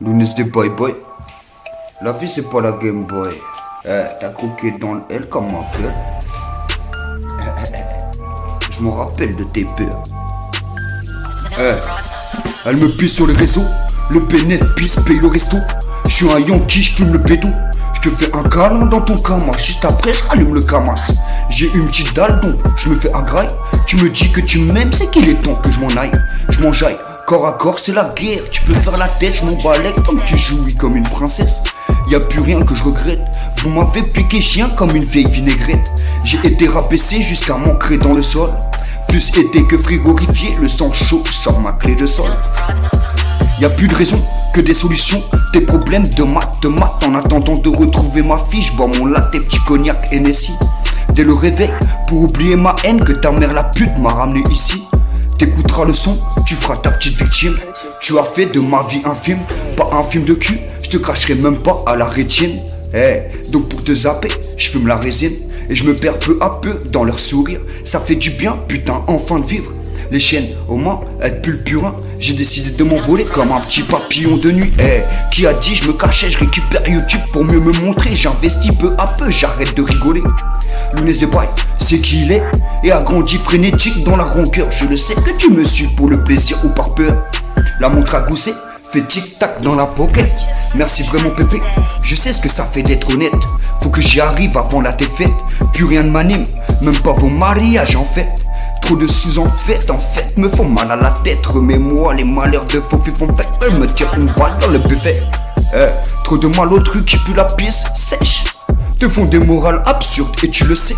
Lunis de Boy Boy. La vie c'est pas la Game Boy. T'as croqué dans le L comme un peu. Je me rappelle de tes peurs. Elle me pisse sur les réseaux. Le PNF pisse, paye le resto. Je suis un Yankee, je fume le béton. Je te fais un câlin dans ton camas. Juste après, je rallume le camas. J'ai une petite dalle, donc je me fais agraille. Tu me dis que tu m'aimes, c'est qu'il est temps que je m'en aille. Je m'enjaille, corps à corps, c'est la guerre. Tu peux faire la tête, je m'en balèque comme tu jouis comme une princesse. Y a plus rien que je regrette. Vous m'avez piqué chien comme une vieille vinaigrette. J'ai été rabaissé jusqu'à m'ancrer dans le sol. Plus été que frigorifié, le sang chaud sort ma clé de sol. Y a plus de raison que des solutions. Des problèmes de maths. En attendant de retrouver ma fille, je bois mon latte, petit cognac Hennessy. Dès le réveil, pour oublier ma haine, que ta mère la pute m'a ramené ici. T'écouteras le son, tu feras ta petite victime. Tu as fait de ma vie un film, pas un film de cul. Je te cracherai même pas à la rétine. Donc pour te zapper, je fume la résine. Et je me perds peu à peu dans leur sourire. Ça fait du bien, putain, enfin de vivre. Les chiennes, au moins, elles puent le purin. J'ai décidé de m'envoler comme un petit papillon de nuit. Qui a dit je me cachais, je récupère YouTube pour mieux me montrer. J'investis peu à peu, j'arrête de rigoler. Lunes de Boy, c'est qui il est. Et a grandi frénétique dans la rancœur. Je le sais que tu me suis pour le plaisir ou par peur. La montre à gousset fait tic-tac dans la pocket. Merci vraiment Pépé, je sais ce que ça fait d'être honnête. Faut que j'y arrive avant la défaite. Plus rien ne m'anime, même pas vos mariages en fait. Trop de sous en fait me font mal à la tête. Remets-moi les malheurs de faux font fait. Elle me tire une balle dans le buffet. Trop de mal au truc qui pue la pisse sèche. Te font des morales absurdes et tu le sais.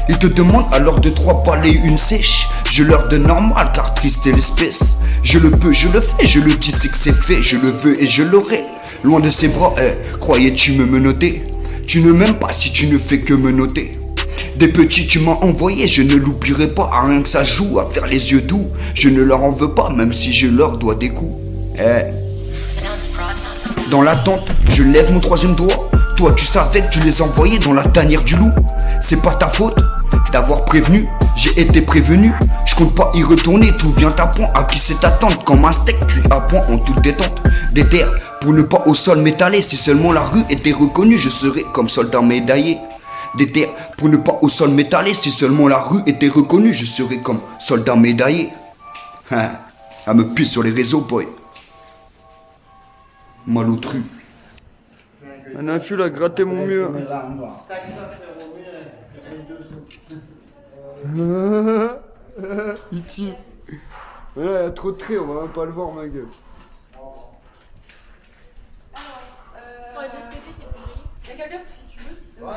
Ils te demandent alors de 3 balles et une sèche. Je leur donne normal car triste est l'espèce. Je le peux, je le fais, je le dis c'est que c'est fait. Je le veux et je l'aurai. Loin de ses bras, croyais-tu me menotter? Tu ne m'aimes pas si tu ne fais que me noter. Des petits tu m'as envoyé, je ne l'oublierai pas. À rien que ça joue, à faire les yeux doux. Je ne leur en veux pas, même si je leur dois des coups. Dans l'attente, je lève mon 3e doigt. Toi tu savais que tu les envoyais dans la tanière du loup. C'est pas ta faute d'avoir prévenu. J'ai été prévenu, je compte pas y retourner. Tout vient à point, à qui c'est attendre. Comme un steak cuit à point en toute détente. Des terres pour ne pas au sol m'étaler. Si seulement la rue était reconnue, je serais comme soldat médaillé. Des terres pour ne pas au sol m'étaler. Si seulement la rue était reconnue, je serais comme soldat médaillé. Elle me pisse sur les réseaux, boy. Malotru. Un inful a gratté mon mur. Il tue. Il y a trop de traits, on va même pas le voir, ma gueule. Alors, pour les BPT, c'est pour lui. Il y a quelqu'un si tu veux. Ouais.